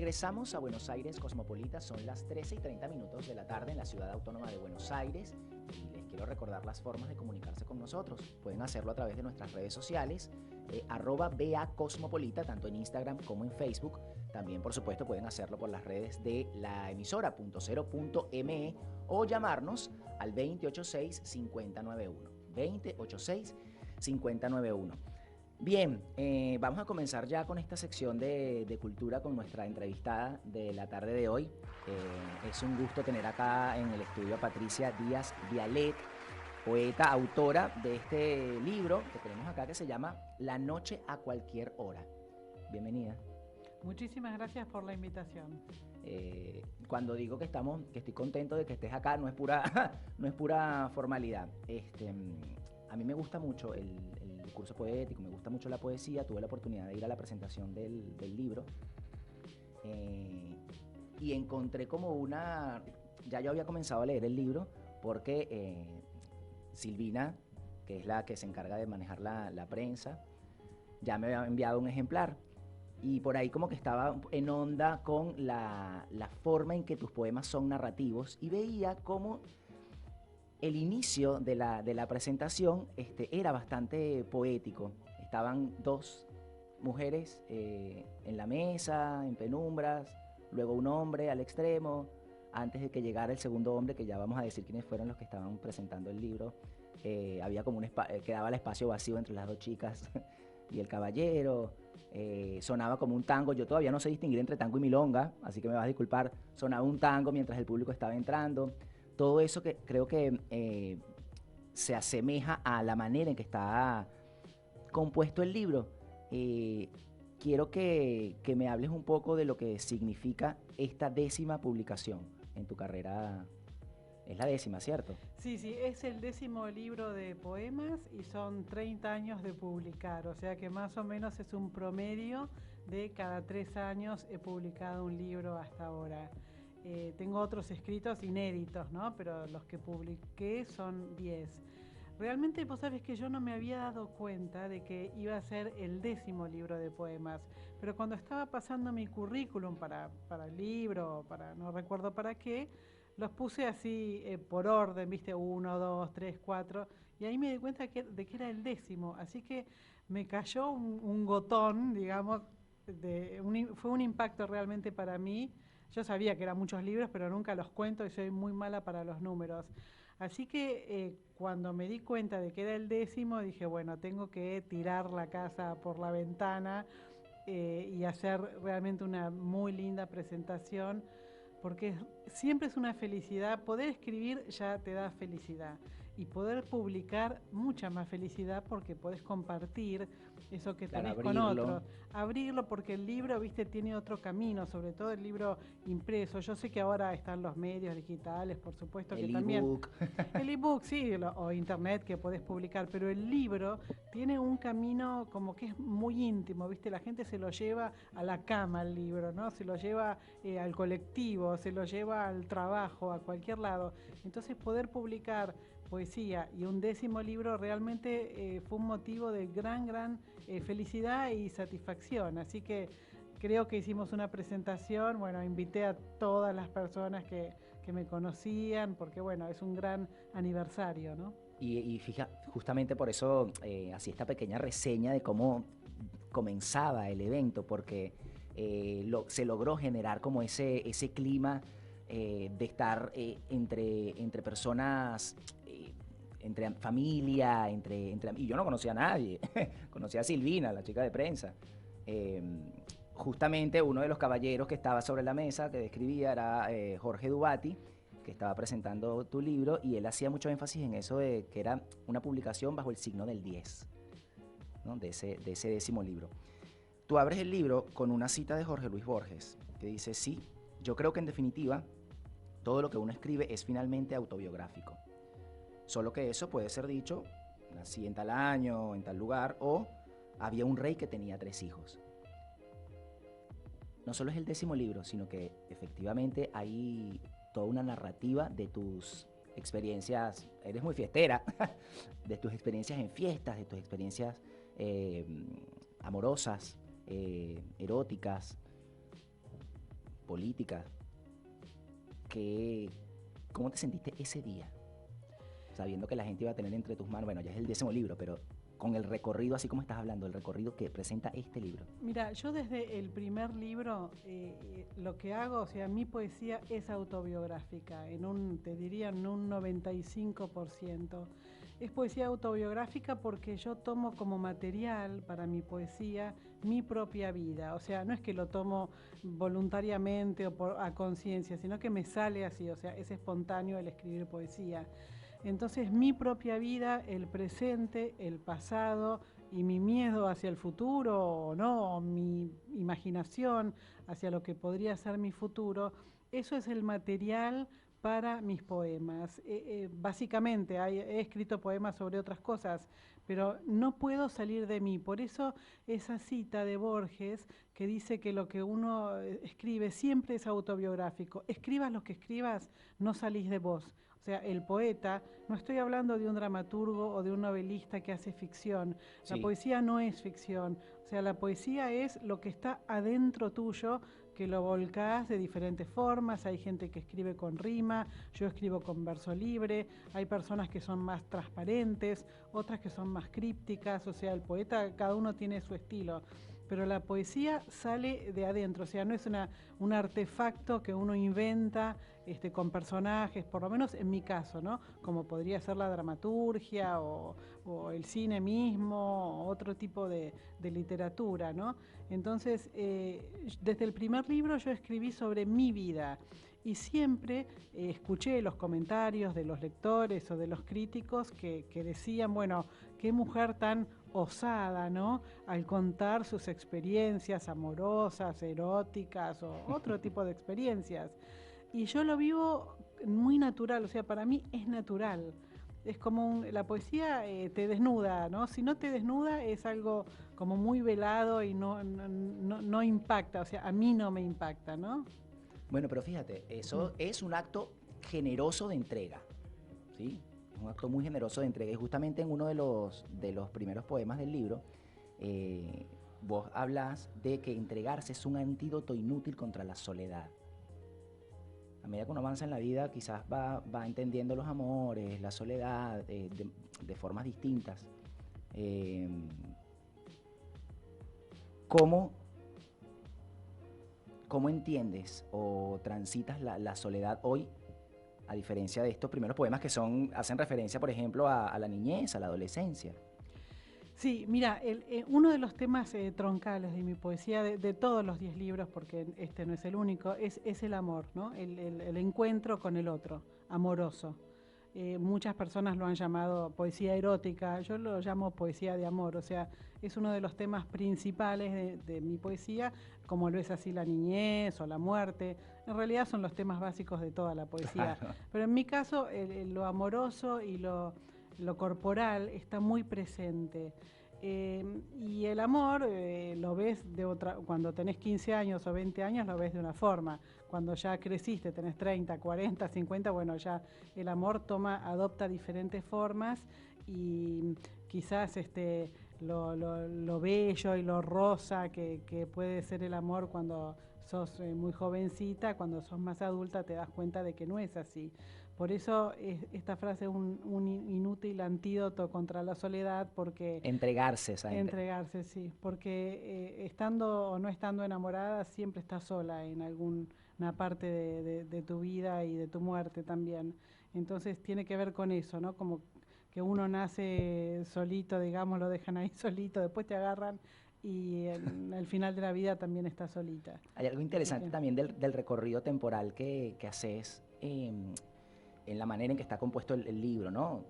Regresamos a Buenos Aires Cosmopolita, son las 13:30 de la tarde en la ciudad autónoma de Buenos Aires y les quiero recordar las formas de comunicarse con nosotros. Pueden hacerlo a través de nuestras redes sociales, @BA Cosmopolita, tanto en Instagram como en Facebook. También, por supuesto, pueden hacerlo por las redes de la emisora .0.me o llamarnos al 286-5091. 286-5091. Bien, vamos a comenzar ya con esta sección de cultura con nuestra entrevistada de la tarde de hoy. Es un gusto tener acá en el estudio a Patricia Díaz Vialet, poeta, autora de este libro que tenemos acá que se llama La noche a cualquier hora. Bienvenida. Muchísimas gracias por la invitación. Cuando digo que estoy contento de que estés acá, no es pura formalidad. A mí me gusta mucho el curso poético, me gusta mucho la poesía. Tuve la oportunidad de ir a la presentación del libro y encontré como ya yo había comenzado a leer el libro porque Silvina, que es la que se encarga de manejar la prensa, ya me había enviado un ejemplar. Y por ahí como que estaba en onda con la forma en que tus poemas son narrativos y veía cómo el inicio de la presentación era bastante poético. Estaban dos mujeres en la mesa, en penumbras, luego un hombre al extremo, antes de que llegara el segundo hombre, que ya vamos a decir quiénes fueron los que estaban presentando el libro. Había como quedaba el espacio vacío entre las dos chicas y el caballero. Sonaba como un tango. Yo todavía no sé distinguir entre tango y milonga, así que me vas a disculpar. Sonaba un tango mientras el público estaba entrando. Todo eso que creo que se asemeja a la manera en que está compuesto el libro. Quiero que me hables un poco de lo que significa esta 10ª publicación en tu carrera. Es la 10ª, ¿cierto? Sí, es el 10º libro de poemas y son 30 años de publicar, o sea que más o menos es un promedio de cada 3 años he publicado un libro hasta ahora. Tengo otros escritos inéditos, ¿no? Pero los que publiqué son 10. Realmente vos sabés que yo no me había dado cuenta de que iba a ser el 10º libro de poemas, pero cuando estaba pasando mi currículum para el libro, no recuerdo para qué, los puse así por orden, viste, 1, 2, 3, 4, y ahí me di cuenta de que era el 10º, así que me cayó un gotón, digamos, fue un impacto realmente para mí. Yo sabía que eran muchos libros, pero nunca los cuento y soy muy mala para los números. Así que cuando me di cuenta de que era el 10º, dije, bueno, tengo que tirar la casa por la ventana y hacer realmente una muy linda presentación, porque siempre es una felicidad. Poder escribir ya te da felicidad y poder publicar mucha más felicidad porque podés compartir eso que Claro, tenés con abrirlo. otros. Abrirlo porque el libro, viste, tiene otro camino, sobre todo el libro impreso. Yo sé que ahora están los medios digitales, por supuesto que El también. ebook. El ebook, sí, o internet que podés publicar, pero el libro tiene un camino como que es muy íntimo, viste, la gente se lo lleva a la cama el libro, ¿no? Se lo lleva al colectivo, se lo lleva al trabajo, a cualquier lado. Entonces poder publicar poesía y un 10º libro realmente fue un motivo de gran felicidad y satisfacción. Así que creo que hicimos una presentación, bueno, invité a todas las personas que me conocían, porque bueno, es un gran aniversario, ¿no? Y fija, justamente por eso hacía esta pequeña reseña de cómo comenzaba el evento, porque se logró generar como ese clima de estar entre personas, entre familia, y yo no conocía a nadie, conocía a Silvina, la chica de prensa. Eh, Justamente uno de los caballeros que estaba sobre la mesa, que describía, era Jorge Dubati, que estaba presentando tu libro, y él hacía mucho énfasis en eso de que era una publicación bajo el signo del 10, ¿no? de ese 10º libro. Tú abres el libro con una cita de Jorge Luis Borges, que dice: sí, yo creo que en definitiva todo lo que uno escribe es finalmente autobiográfico. Solo que eso puede ser dicho, nací en tal año, en tal lugar, o había un rey que tenía 3 hijos. No solo es el 10º libro, sino que efectivamente hay toda una narrativa de tus experiencias. Eres muy fiestera, de tus experiencias en fiestas, de tus experiencias amorosas, eróticas. política, ¿cómo te sentiste ese día? Sabiendo que la gente iba a tener entre tus manos, bueno, ya es el 10º libro, pero con el recorrido, así como estás hablando, el recorrido que presenta este libro. Mira, yo desde el primer libro lo que hago, o sea, mi poesía es autobiográfica, te diría en un 95%. Es poesía autobiográfica porque yo tomo como material para mi poesía mi propia vida. O sea, no es que lo tomo voluntariamente o a conciencia, sino que me sale así, o sea, es espontáneo el escribir poesía. Entonces mi propia vida, el presente, el pasado y mi miedo hacia el futuro o no, o mi imaginación hacia lo que podría ser mi futuro, eso es el material para mis poemas. Básicamente he escrito poemas sobre otras cosas, pero no puedo salir de mí. Por eso esa cita de Borges que dice que lo que uno escribe siempre es autobiográfico. Escribas lo que escribas, no salís de vos. O sea, el poeta, no estoy hablando de un dramaturgo o de un novelista que hace ficción. Sí. La poesía no es ficción. O sea, la poesía es lo que está adentro tuyo, que lo volcás de diferentes formas. Hay gente que escribe con rima, yo escribo con verso libre, hay personas que son más transparentes, otras que son más crípticas. O sea, el poeta, cada uno tiene su estilo. Pero la poesía sale de adentro, o sea, no es un artefacto que uno inventa con personajes, por lo menos en mi caso, ¿no? Como podría ser la dramaturgia o el cine mismo, o otro tipo de literatura, ¿no? Entonces, desde el primer libro yo escribí sobre mi vida y siempre escuché los comentarios de los lectores o de los críticos que decían, bueno, qué mujer tan osada, ¿no? Al contar sus experiencias amorosas, eróticas o otro tipo de experiencias. Y yo lo vivo muy natural, o sea, para mí es natural. Es como la poesía te desnuda, ¿no? Si no te desnuda es algo como muy velado y no impacta, o sea, a mí no me impacta, ¿no? Bueno, pero fíjate, eso es un acto generoso de entrega, ¿sí? Es un acto muy generoso de entrega y justamente en uno de los primeros poemas del libro vos hablas de que entregarse es un antídoto inútil contra la soledad. A medida que uno avanza en la vida quizás va entendiendo los amores, la soledad de formas distintas. ¿Cómo entiendes o transitas la soledad hoy, a diferencia de estos primeros poemas que hacen referencia, por ejemplo, a la niñez, a la adolescencia? Sí, mira, uno de los temas troncales de mi poesía, de todos los 10 libros, porque este no es el único, es el amor, ¿no? El encuentro con el otro, amoroso. Muchas personas lo han llamado poesía erótica, yo lo llamo poesía de amor, o sea, es uno de los temas principales de mi poesía, como lo es así la niñez o la muerte. En realidad son los temas básicos de toda la poesía, claro. Pero en mi caso lo amoroso y lo corporal está muy presente. Y el amor lo ves de otra, cuando tenés 15 años o 20 años lo ves de una forma. Cuando ya creciste, tenés 30, 40, 50, bueno, ya el amor adopta diferentes formas y quizás lo bello y lo rosa que puede ser el amor cuando sos muy jovencita, cuando sos más adulta te das cuenta de que no es así. Por eso esta frase es un inútil antídoto contra la soledad, porque... Entregarse, ¿sabes? Entregarse, sí, porque estando o no estando enamorada siempre estás sola en alguna parte de tu vida y de tu muerte también. Entonces tiene que ver con eso, ¿no? Como que uno nace solito, digamos, lo dejan ahí solito, después te agarran y al final de la vida también estás solita. Hay algo interesante también del recorrido temporal que haces en la manera en que está compuesto el libro, ¿no?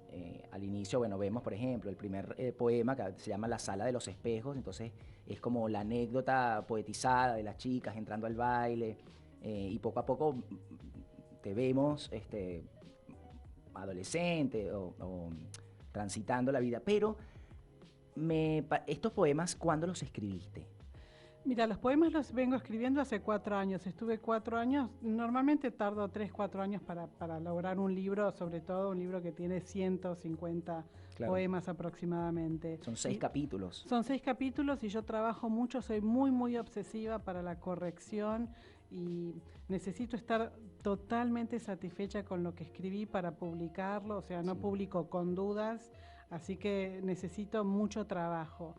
Al inicio, bueno, vemos, por ejemplo, el primer poema que se llama La Sala de los Espejos, entonces es como la anécdota poetizada de las chicas entrando al baile, y poco a poco te vemos adolescente o transitando la vida, pero estos poemas, ¿cuándo los escribiste? Mira, los poemas los vengo escribiendo hace 4 años. Estuve 4 años, normalmente tardo 3, 4 años para lograr un libro, sobre todo un libro que tiene 150 poemas aproximadamente. Son 6 capítulos. Son 6 capítulos y yo trabajo mucho, soy muy, muy obsesiva para la corrección y necesito estar totalmente satisfecha con lo que escribí para publicarlo, o sea, no Sí. publico con dudas, así que necesito mucho trabajo.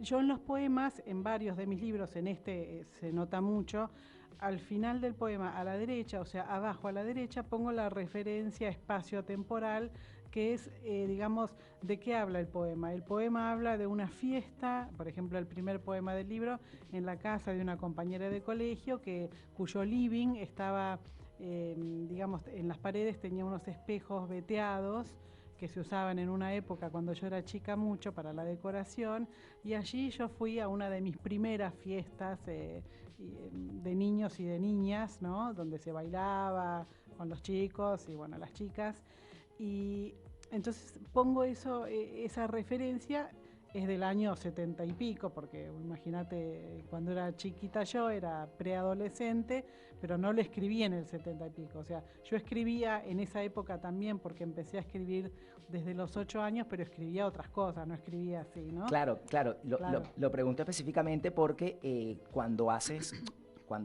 Yo en los poemas, en varios de mis libros, en este se nota mucho, al final del poema, a la derecha, o sea, abajo a la derecha, pongo la referencia espacio-temporal, que es, digamos, ¿de qué habla el poema? El poema habla de una fiesta, por ejemplo, el primer poema del libro, en la casa de una compañera de colegio cuyo living estaba, digamos, en las paredes tenía unos espejos veteados que se usaban en una época cuando yo era chica mucho para la decoración, y allí yo fui a una de mis primeras fiestas de niños y de niñas, ¿no? Donde se bailaba con los chicos y bueno, las chicas, y entonces pongo eso, esa referencia es del año 70 y pico, porque imagínate, cuando era chiquita yo era preadolescente, pero no lo escribí en el 70 y pico. O sea, yo escribía en esa época también, porque empecé a escribir desde los 8 años, pero escribía otras cosas, no escribía así, ¿no? Claro, claro. Claro. Lo pregunto específicamente porque cuando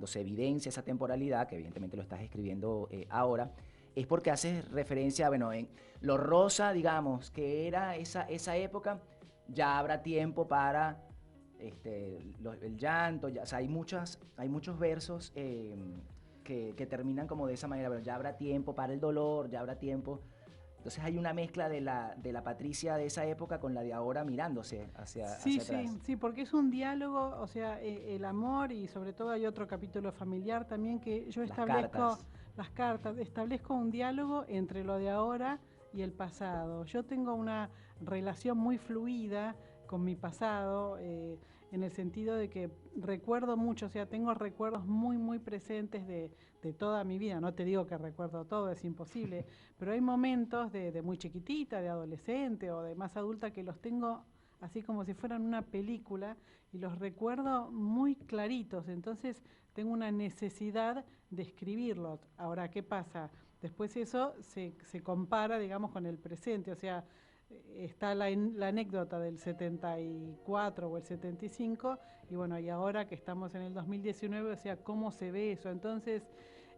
se evidencia esa temporalidad, que evidentemente lo estás escribiendo ahora, es porque haces referencia, bueno, en lo rosa, digamos, que era esa época, ya habrá tiempo para el llanto, ya, o sea, hay muchos versos que terminan como de esa manera, pero ya habrá tiempo para el dolor, ya habrá tiempo. Entonces hay una mezcla de la Patricia de esa época con la de ahora mirándose Sí, hacia atrás. sí, sí, porque es un diálogo, o sea, el amor, y sobre todo hay otro capítulo familiar también que yo Las establezco, cartas. las cartas, establezco un diálogo entre lo de ahora y el pasado. Yo tengo una relación muy fluida con mi pasado, en el sentido de que recuerdo mucho, o sea, tengo recuerdos muy, muy presentes de toda mi vida. No te digo que recuerdo todo, es imposible, pero hay momentos de muy chiquitita, de adolescente o de más adulta, que los tengo así como si fueran una película, y los recuerdo muy claritos, entonces tengo una necesidad de escribirlos. Ahora, ¿qué pasa? Después eso se compara, digamos, con el presente, o sea, está la anécdota del 74 o el 75, y bueno, y ahora que estamos en el 2019, o sea, ¿cómo se ve eso? Entonces,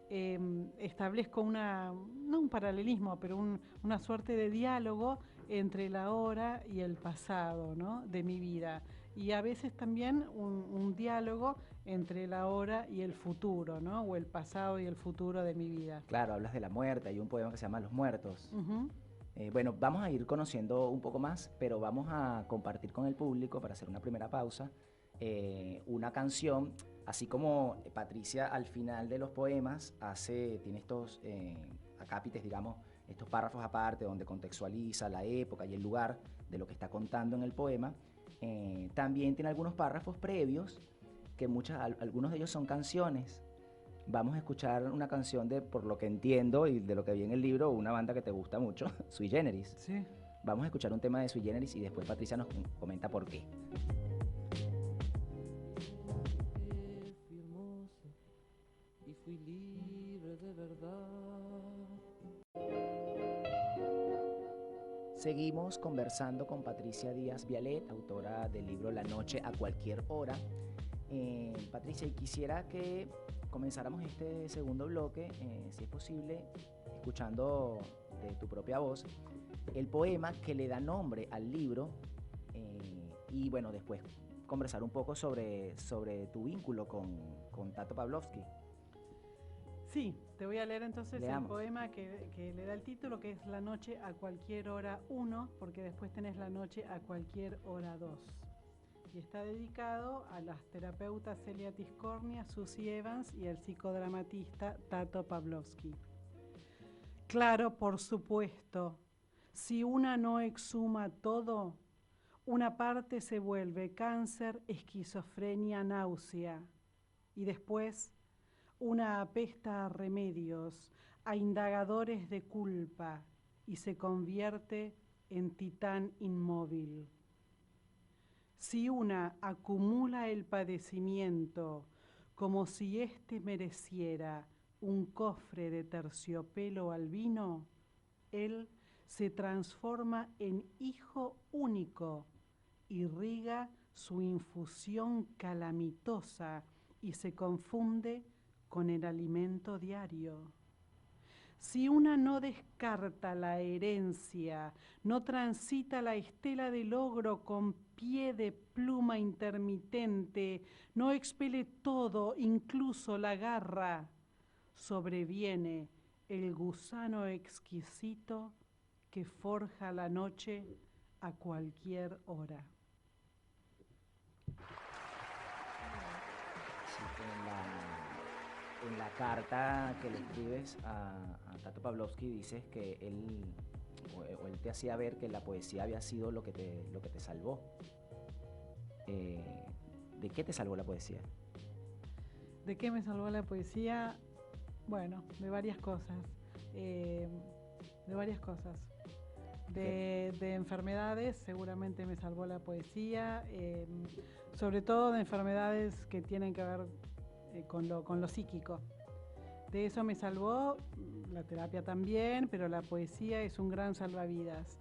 establezco no un paralelismo, pero una suerte de diálogo entre el ahora y el pasado, ¿no? De mi vida. Y a veces también un diálogo entre el ahora y el futuro, ¿no? O el pasado y el futuro de mi vida. Claro, hablas de la muerte, hay un poema que se llama Los Muertos. Ujú. Bueno, vamos a ir conociendo un poco más, pero vamos a compartir con el público, para hacer una primera pausa, una canción, así como Patricia al final de los poemas tiene estos acápites, digamos, estos párrafos aparte donde contextualiza la época y el lugar de lo que está contando en el poema. También tiene algunos párrafos previos que algunos de ellos son canciones. Vamos a escuchar una canción de, por lo que entiendo y de lo que vi en el libro, una banda que te gusta mucho, Sui Generis. Sí. Vamos a escuchar un tema de Sui Generis y después Patricia nos comenta por qué. Fui hermoso y fui libre de verdad. Seguimos conversando con Patricia Díaz Vialet, autora del libro La noche a cualquier hora. Patricia, y quisiera que comenzáramos este segundo bloque, si es posible, escuchando de tu propia voz el poema que le da nombre al libro, y bueno, después conversar un poco sobre tu vínculo con Tato Pavlovsky. Sí, te voy a leer entonces Leamos. el poema que le da el título, que es La noche a cualquier hora 1, porque después tenés La noche a cualquier hora 2. Y está dedicado a las terapeutas Celia Tiscornia, Susie Evans y el psicodramatista Tato Pavlovsky. Claro, por supuesto, si una no exhuma todo, una parte se vuelve cáncer, esquizofrenia, náusea, y después una apesta a remedios, a indagadores de culpa, y se convierte en titán inmóvil. Si una acumula el padecimiento como si éste mereciera un cofre de terciopelo albino, él se transforma en hijo único, irriga su infusión calamitosa y se confunde con el alimento diario. Si una no descarta la herencia, no transita la estela del ogro con pie de pluma intermitente, no expele todo, incluso la garra, sobreviene el gusano exquisito que forja la noche a cualquier hora. Sí, en la carta que le escribes a Tato Pavlovsky dices que él te hacía ver que la poesía había sido lo que te salvó. ¿De qué te salvó la poesía? ¿De qué me salvó la poesía? Bueno, de varias cosas. De enfermedades, seguramente me salvó la poesía, sobre todo de enfermedades que tienen que ver con lo psíquico. De eso me salvó, la terapia también, pero la poesía es un gran salvavidas.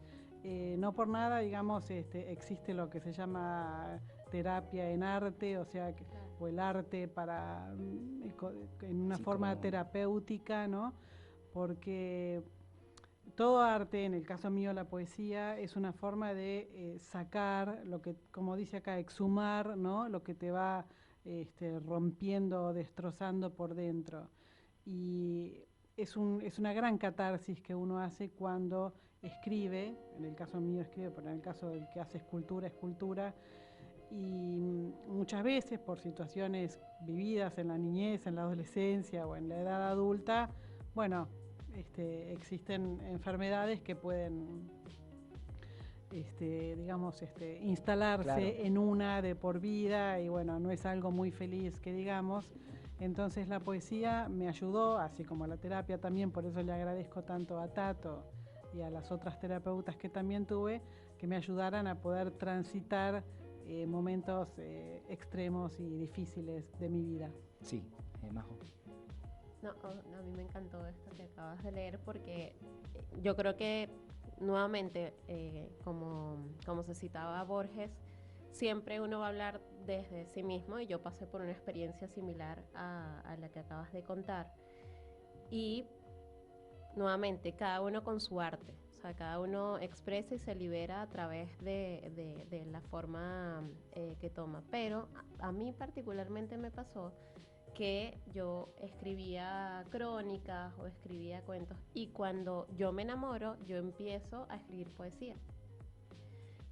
No por nada, digamos, existe lo que se llama terapia en arte, o sea, o el arte en una forma terapéutica, ¿no? Porque todo arte, en el caso mío la poesía, es una forma de sacar lo que, como dice acá, exhumar, ¿no? Lo que te va rompiendo, destrozando por dentro. Y es una gran catarsis que uno hace cuando escribe, en el caso mío escribe, pero en el caso del que hace escultura, y muchas veces por situaciones vividas en la niñez, en la adolescencia o en la edad adulta, bueno, existen enfermedades que pueden, digamos, instalarse Claro. en una de por vida, y bueno, no es algo muy feliz que digamos. Entonces la poesía me ayudó, así como la terapia también, por eso le agradezco tanto a Tato y a las otras terapeutas que también tuve, que me ayudaran a poder transitar momentos extremos y difíciles de mi vida. Sí, Majo. No, a mí me encantó esto que acabas de leer porque yo creo que nuevamente, como se citaba a Borges, siempre uno va a hablar desde sí mismo, y yo pasé por una experiencia similar a la que acabas de contar. Y nuevamente, cada uno con su arte, o sea, cada uno expresa y se libera a través de la forma que toma. Pero a mí particularmente me pasó que yo escribía crónicas o escribía cuentos, y cuando yo me enamoro, yo empiezo a escribir poesía.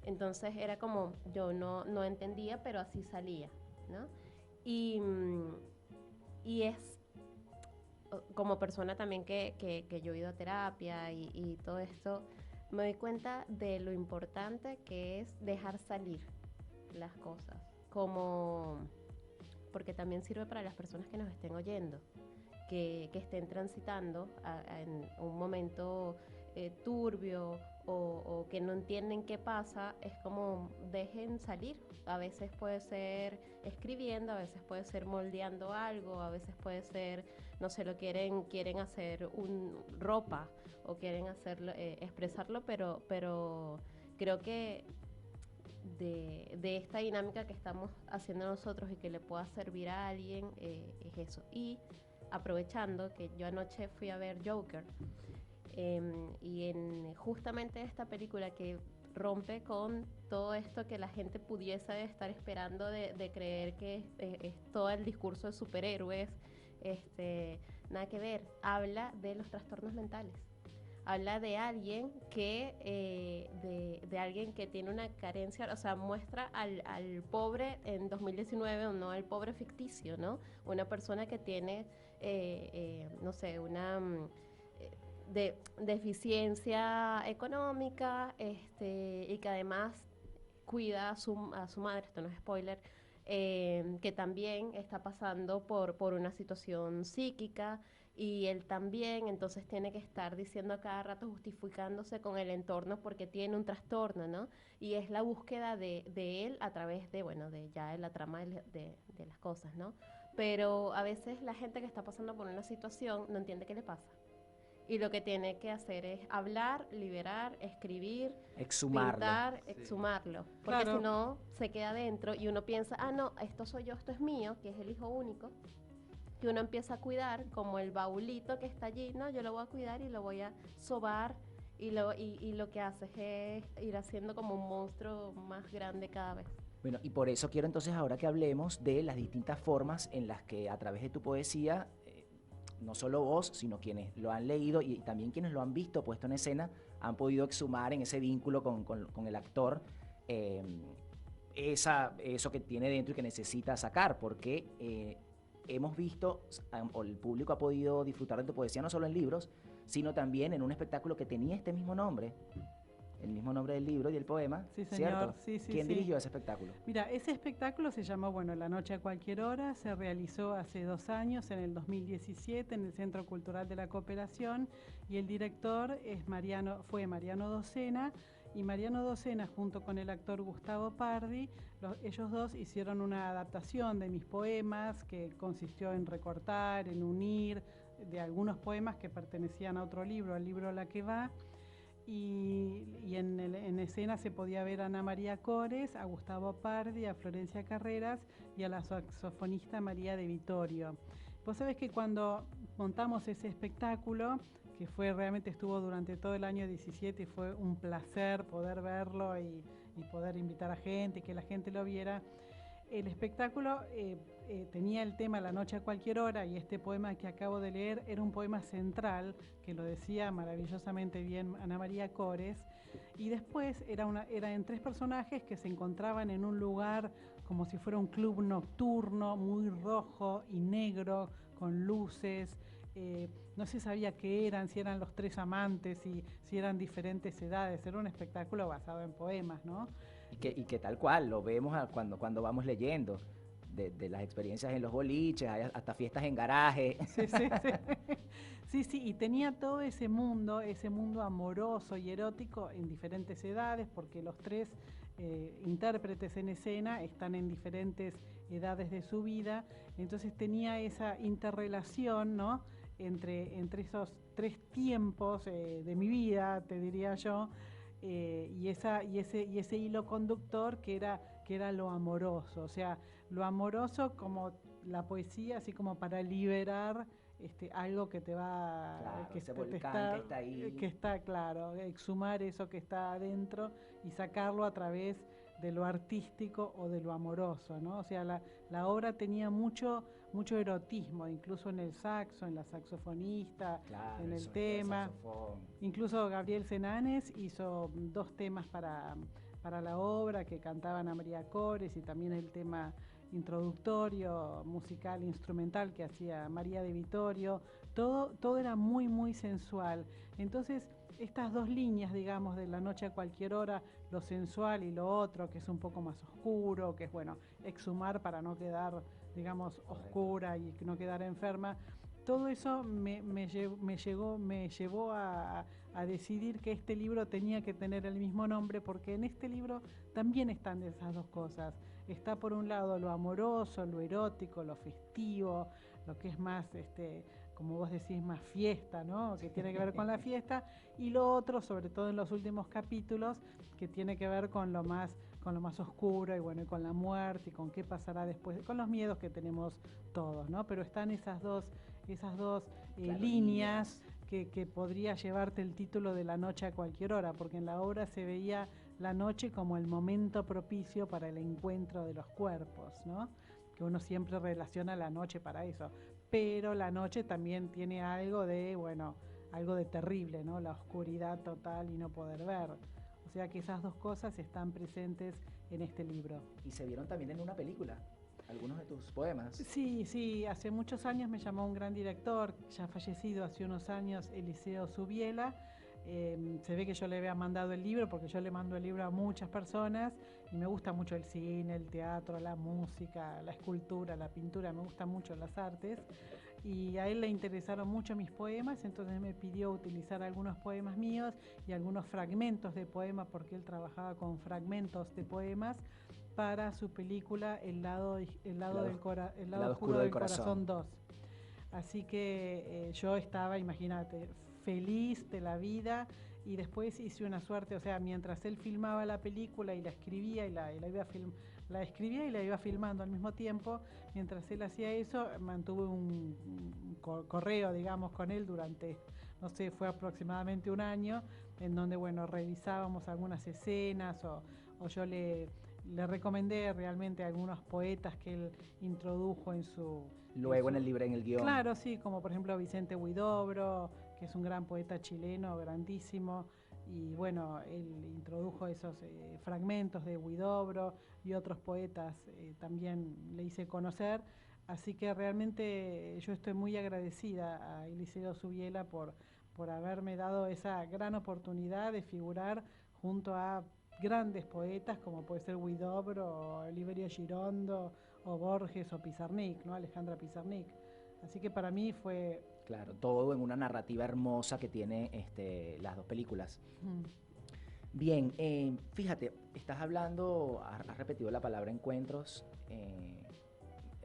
Entonces era como, yo no entendía, pero así salía, ¿no? Y es como persona también que yo he ido a terapia y todo esto, me doy cuenta de lo importante que es dejar salir las cosas, porque también sirve para las personas que nos estén oyendo, que estén transitando en un momento turbio o que no entienden qué pasa. Es como dejen salir. A veces puede ser escribiendo, a veces puede ser moldeando algo, a veces puede ser, no sé, quieren hacer ropa o quieren hacerlo, expresarlo, pero creo que de esta dinámica que estamos haciendo nosotros y que le pueda servir a alguien, es eso. Y aprovechando que yo anoche fui a ver Joker, y en justamente esta película que rompe con todo esto que la gente pudiese estar esperando de creer que es todo el discurso de superhéroes, nada que ver, habla de los trastornos mentales. Habla de alguien de alguien que tiene una carencia, o sea, muestra al pobre en 2019, o no, al pobre ficticio, ¿no? Una persona que tiene, no sé, una deficiencia económica, y que además cuida a su madre, esto no es spoiler, que también está pasando por una situación psíquica, y él también, entonces tiene que estar diciendo a cada rato, justificándose con el entorno porque tiene un trastorno, ¿no? Y es la búsqueda de él a través de ya la trama de las cosas, ¿no? Pero a veces la gente que está pasando por una situación no entiende qué le pasa. Y lo que tiene que hacer es hablar, liberar, escribir, Exhumarlo. pintar, Sí. exhumarlo. Porque Claro. si no, se queda dentro y uno piensa, no, esto soy yo, esto es mío, que es el hijo único. que uno empieza a cuidar, como el baulito que está allí, no, yo lo voy a cuidar y lo voy a sobar, y lo que haces es ir haciendo como un monstruo más grande cada vez. Bueno, y por eso quiero entonces ahora que hablemos de las distintas formas en las que a través de tu poesía, no solo vos, sino quienes lo han leído y también quienes lo han visto puesto en escena, han podido exhumar en ese vínculo con el actor eso que tiene dentro y que necesita sacar, porque hemos visto, o el público ha podido disfrutar de tu poesía no solo en libros, sino también en un espectáculo que tenía este mismo nombre, el mismo nombre del libro y del poema, Sí, señor. ¿cierto? Sí, sí, ¿Quién sí. dirigió ese espectáculo? Mira, ese espectáculo se llamó, bueno, La Noche a Cualquier Hora, se realizó hace 2 años, en el 2017, en el Centro Cultural de la Cooperación, y el director fue Mariano Docena, y Mariano Docena, junto con el actor Gustavo Pardi, ellos dos hicieron una adaptación de mis poemas que consistió en recortar, en unir de algunos poemas que pertenecían a otro libro, al libro La que va. Y en escena se podía ver a Ana María Cores, a Gustavo Pardi, a Florencia Carreras y a la saxofonista María de Vittorio. Vos sabés que cuando montamos ese espectáculo, que realmente estuvo durante todo el año 17 y fue un placer poder verlo y poder invitar a gente y que la gente lo viera, el espectáculo tenía el tema La Noche a Cualquier Hora, y este poema que acabo de leer era un poema central que lo decía maravillosamente bien Ana María Cores, y después era en 3 personajes que se encontraban en un lugar como si fuera un club nocturno, muy rojo y negro, con luces. No se sabía qué eran, si eran los 3 amantes, si eran diferentes edades. Era un espectáculo basado en poemas, ¿no? Y que tal cual, lo vemos cuando vamos leyendo, de las experiencias en los boliches, hay hasta fiestas en garaje. Sí, sí, sí. Sí, sí, y tenía todo ese mundo amoroso y erótico en diferentes edades, porque los 3 intérpretes en escena están en diferentes edades de su vida, entonces tenía esa interrelación, ¿no?, entre esos 3 tiempos de mi vida, te diría yo, y ese hilo conductor que era lo amoroso, o sea, lo amoroso como la poesía, así como para liberar algo que te va, Claro, que ese te volcán está, que está ahí. que está claro, exhumar eso que está adentro y sacarlo a través de lo artístico o de lo amoroso, ¿no? O sea, la obra tenía mucho erotismo, incluso en el saxo, en la saxofonista, Claro, en el el sonido del tema. saxofón. Incluso Gabriel Senanes hizo 2 temas para la obra que cantaban a María Cores, y también el tema introductorio, musical, instrumental que hacía María de Vittorio. Todo era muy, muy sensual. Entonces, estas 2 líneas, digamos, de La Noche a Cualquier Hora, lo sensual y lo otro, que es un poco más oscuro, que es, bueno, exhumar para no quedar, digamos, oscura y no quedar enferma. Todo eso me llevó a decidir que este libro tenía que tener el mismo nombre, porque en este libro también están esas 2 cosas. Está por un lado lo amoroso, lo erótico, lo festivo, lo que es más, como vos decís, más fiesta, ¿no?, que tiene que ver con la fiesta, y lo otro, sobre todo en los últimos capítulos, que tiene que ver con lo más oscuro, y bueno, y con la muerte, y con qué pasará después, con los miedos que tenemos todos, ¿no? Pero están esas dos Claro, líneas que podría llevarte el título de La Noche a Cualquier Hora, porque en la obra se veía la noche como el momento propicio para el encuentro de los cuerpos, ¿no?, que uno siempre relaciona la noche para eso, pero la noche también tiene algo de terrible, ¿no?, la oscuridad total y no poder ver. O sea que esas 2 cosas están presentes en este libro. Y se vieron también en una película, algunos de tus poemas. Sí, hace muchos años me llamó un gran director, ya fallecido hace unos años, Eliseo Subiela. Se ve que yo le había mandado el libro, porque yo le mando el libro a muchas personas, y me gusta mucho el cine, el teatro, la música, la escultura, la pintura, me gustan mucho las artes, y a él le interesaron mucho mis poemas, entonces me pidió utilizar algunos poemas míos y algunos fragmentos de poemas, porque él trabajaba con fragmentos de poemas, para su película El lado oscuro del corazón 2. Así que yo estaba, imagínate, feliz de la vida, y después hice una suerte, o sea, mientras él filmaba la película y la escribía y la iba la escribía y la iba filmando al mismo tiempo, mientras él hacía eso, mantuve un correo, digamos, con él durante, no sé, fue aproximadamente un año, en donde, bueno, revisábamos algunas escenas o yo le recomendé realmente algunos poetas que él introdujo en su... Luego en el libro, en el guión. Claro, sí, como por ejemplo Vicente Huidobro, que es un gran poeta chileno, grandísimo, y bueno, él introdujo esos fragmentos de Huidobro y otros poetas también le hice conocer, así que realmente yo estoy muy agradecida a Eliseo Subiela por haberme dado esa gran oportunidad de figurar junto a grandes poetas como puede ser Huidobro, o Oliverio Girondo, o Borges, o Pizarnik, ¿no? Alejandra Pizarnik. Así que para mí fue... Claro, todo en una narrativa hermosa que tiene las dos películas. Bien, fíjate, estás hablando, has repetido la palabra encuentros en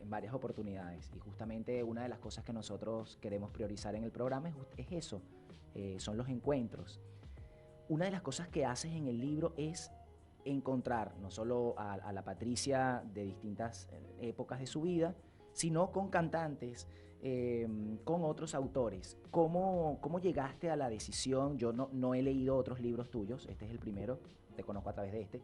varias oportunidades y justamente una de las cosas que nosotros queremos priorizar en el programa es eso, son los encuentros. Una de las cosas que haces en el libro es encontrar no solo a la Patricia de distintas épocas de su vida, sino con cantantes, con otros autores. ¿Cómo llegaste a la decisión? Yo no he leído otros libros tuyos, este es el primero, te conozco a través de este.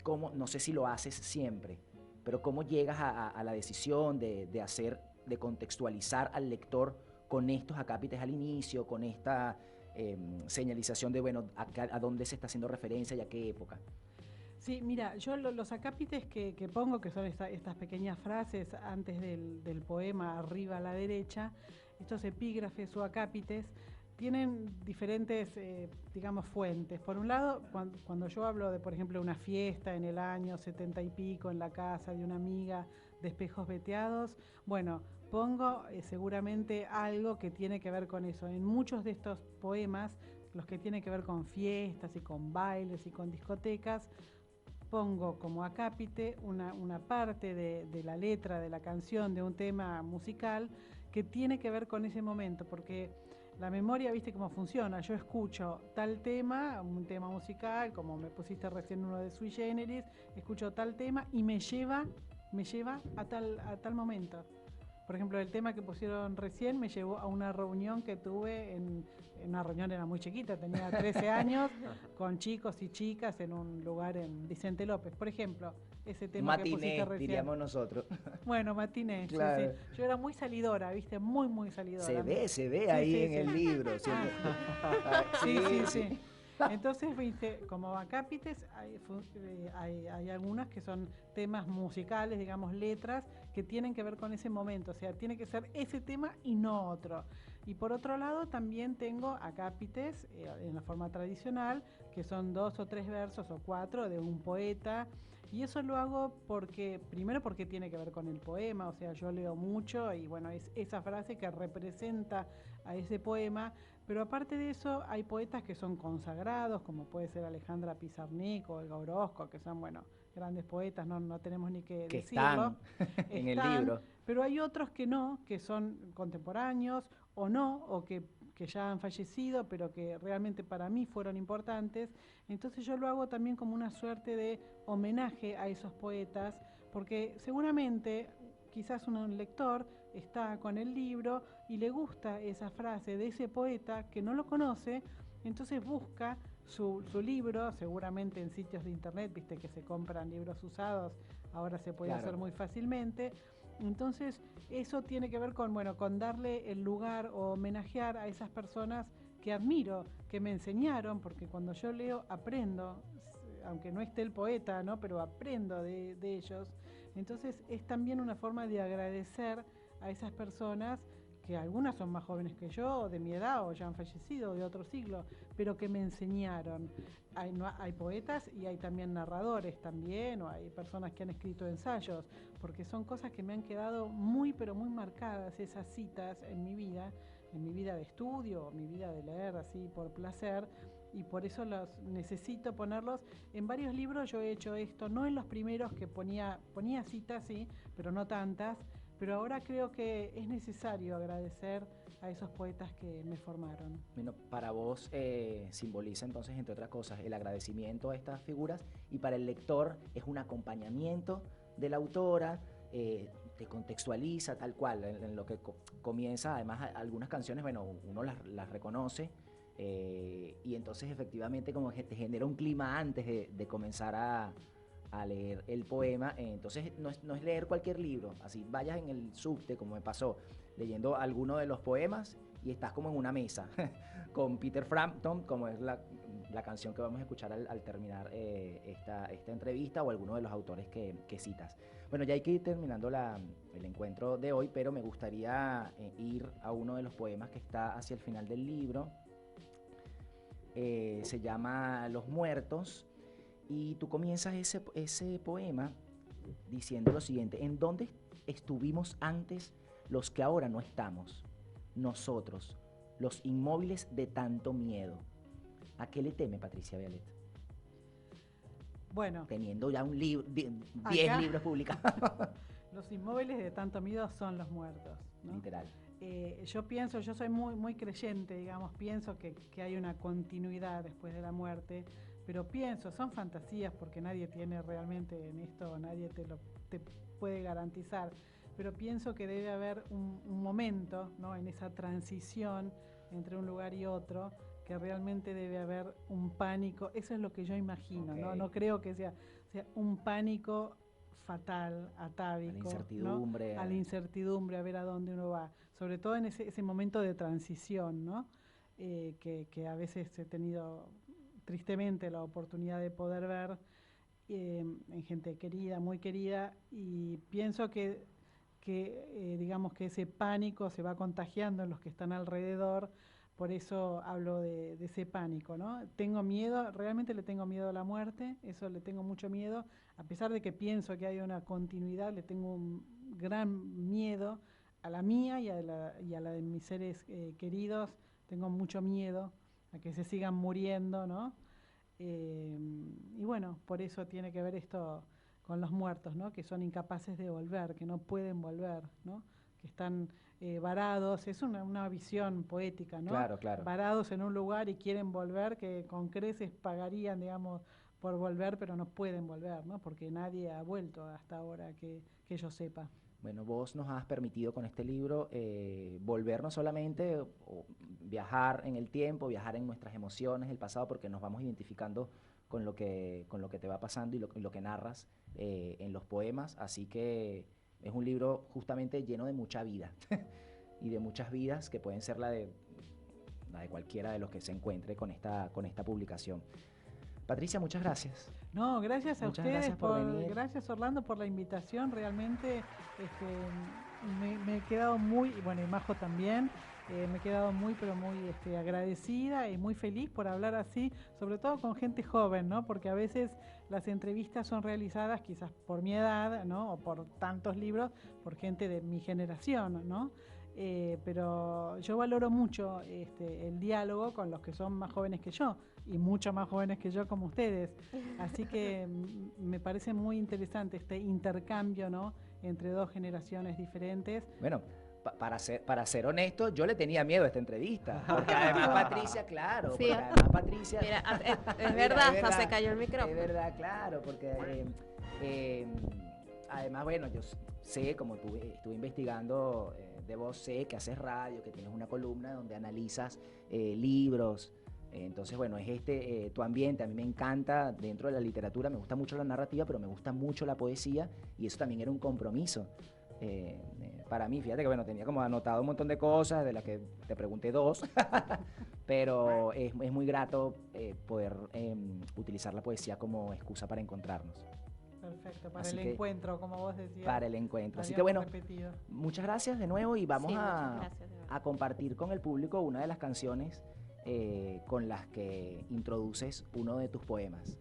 No sé si lo haces siempre, pero ¿cómo llegas a la decisión de contextualizar al lector con estos acápites al inicio, con esta señalización de, bueno, a dónde se está haciendo referencia y a qué época? Sí, mira, yo los acápites que pongo, que son estas pequeñas frases antes del poema, arriba a la derecha, estos epígrafes o acápites, tienen diferentes, digamos, fuentes. Por un lado, cuando yo hablo de, por ejemplo, una fiesta en el año 70 y pico, en la casa de una amiga, de espejos veteados, bueno, pongo seguramente algo que tiene que ver con eso. En muchos de estos poemas, los que tienen que ver con fiestas y con bailes y con discotecas, pongo como acápite una parte de la letra de la canción, de un tema musical que tiene que ver con ese momento, porque la memoria, viste cómo funciona, yo escucho tal tema, un tema musical, como me pusiste recién uno de Sui Generis, escucho tal tema y me lleva a tal momento. Por ejemplo, el tema que pusieron recién me llevó a una reunión que tuve en una reunión, era muy chiquita, tenía 13 años, con chicos y chicas en un lugar en Vicente López. Por ejemplo, ese tema que pusiste recién. Diríamos nosotros. Bueno, matiné, claro. sí. Yo era muy salidora, viste, muy salidora. Se ve ahí en el libro. Sí. Entonces, viste, como acápites hay algunas que son temas musicales, digamos, letras, que tienen que ver con ese momento, o sea, tiene que ser ese tema y no otro. Y por otro lado, también tengo acápites en la forma tradicional, que son 2 o 3 versos o 4 de un poeta, y eso lo hago primero porque tiene que ver con el poema, o sea, yo leo mucho y bueno, es esa frase que representa a ese poema, pero aparte de eso hay poetas que son consagrados, como puede ser Alejandra Pizarnik o Olga Orozco, que son, bueno, grandes poetas, no tenemos ni que decirlo. Están en el libro. Pero hay otros que no, que son contemporáneos o no, o que ya han fallecido, pero que realmente para mí fueron importantes. Entonces yo lo hago también como una suerte de homenaje a esos poetas, porque seguramente quizás un lector está con el libro y le gusta esa frase de ese poeta que no lo conoce, entonces busca su libro, seguramente en sitios de internet, viste que se compran libros usados, ahora se puede hacer muy fácilmente. Entonces eso tiene que ver con darle el lugar o homenajear a esas personas que admiro, que me enseñaron, porque cuando yo leo aprendo, aunque no esté el poeta, ¿no? Pero aprendo de ellos. Entonces es también una forma de agradecer a esas personas, que algunas son más jóvenes que yo, o de mi edad, o ya han fallecido, de otro siglo, pero que me enseñaron. Hay poetas y hay también narradores también, o hay personas que han escrito ensayos, porque son cosas que me han quedado muy, pero muy marcadas, esas citas en mi vida de estudio, mi vida de leer así por placer, y por eso los necesito ponerlos. En varios libros yo he hecho esto, no en los primeros que ponía citas, sí, pero no tantas. Pero ahora creo que es necesario agradecer a esos poetas que me formaron. Bueno, para vos simboliza entonces, entre otras cosas, el agradecimiento a estas figuras, y para el lector es un acompañamiento de la autora, te contextualiza tal cual en lo que comienza. Además, algunas canciones, bueno, uno las reconoce, y entonces efectivamente como que te genera un clima antes de comenzar a leer el poema. Entonces no es leer cualquier libro, así vayas en el subte, como me pasó, leyendo alguno de los poemas y estás como en una mesa con Peter Frampton, como es la canción que vamos a escuchar al terminar esta entrevista, o alguno de los autores que citas. Bueno, ya hay que ir terminando el encuentro de hoy, pero me gustaría ir a uno de los poemas que está hacia el final del libro. Se llama Los Muertos, y tú comienzas ese poema diciendo lo siguiente: ¿en dónde estuvimos antes los que ahora no estamos? Nosotros, los inmóviles de tanto miedo. ¿A qué le teme Patricia Vialet? Bueno, teniendo ya 10 libros publicados. Los inmóviles de tanto miedo son los muertos, ¿no? Literal. Yo soy muy creyente, digamos, pienso que hay una continuidad después de la muerte, pero son fantasías, porque nadie tiene realmente en esto, nadie te puede garantizar, pero pienso que debe haber un momento, ¿no?, en esa transición entre un lugar y otro, que realmente debe haber un pánico. Eso es lo que yo imagino, okay. No creo que sea un pánico fatal, atávico, a la incertidumbre, ¿no? A la incertidumbre, a ver a dónde uno va, sobre todo en ese momento de transición, ¿no? Que a veces he tenido tristemente la oportunidad de poder ver en gente querida, muy querida, y pienso que digamos que ese pánico se va contagiando en los que están alrededor. Por eso hablo de ese pánico, ¿no? Tengo miedo, realmente le tengo miedo a la muerte, eso le tengo mucho miedo, a pesar de que pienso que hay una continuidad, le tengo un gran miedo a la mía y a la de mis seres queridos, tengo mucho miedo a que se sigan muriendo, ¿no? Y bueno, por eso tiene que ver esto con los muertos, ¿no? Que son incapaces de volver, que no pueden volver, ¿no? Que están varados, es una visión poética, ¿no? Claro, claro. Varados en un lugar y quieren volver, que con creces pagarían, digamos, por volver, pero no pueden volver, ¿no? Porque nadie ha vuelto hasta ahora que yo sepa. Bueno, vos nos has permitido con este libro volver no solamente viajar en el tiempo, viajar en nuestras emociones, el pasado, porque nos vamos identificando con lo que te va pasando y lo que narras en los poemas, así que es un libro justamente lleno de mucha vida y de muchas vidas que pueden ser la de cualquiera de los que se encuentre con esta publicación. Patricia, muchas gracias. No, gracias a ustedes, gracias por venir. Gracias Orlando por la invitación, realmente me he quedado muy, bueno, y Majo también, me he quedado muy agradecida y muy feliz por hablar así, sobre todo con gente joven, ¿no? Porque a veces las entrevistas son realizadas quizás por mi edad, ¿no? O por tantos libros, por gente de mi generación, ¿no? Pero yo valoro mucho el diálogo con los que son más jóvenes que yo y mucho más jóvenes que yo como ustedes. Así que me parece muy interesante este intercambio, ¿no?, entre dos generaciones diferentes. Bueno, para ser honesto, yo le tenía miedo a esta entrevista, porque además Patricia, claro, sí. Porque además Patricia... Mira, es verdad, hasta se cayó el micrófono. Es verdad, claro, porque además, bueno, yo sé, como estuve investigando de vos, sé que haces radio, que tienes una columna donde analizas libros. Entonces, bueno, es tu ambiente. A mí me encanta dentro de la literatura, me gusta mucho la narrativa, pero me gusta mucho la poesía, y eso también era un compromiso para mí. Fíjate que, bueno, tenía como anotado un montón de cosas, de las que te pregunté 2, pero es muy grato poder utilizar la poesía como excusa para encontrarnos. Perfecto, para el encuentro, como vos decías. Para el encuentro. Así que bueno, repetido. Muchas gracias de nuevo, y vamos a compartir con el público una de las canciones con las que introduces uno de tus poemas.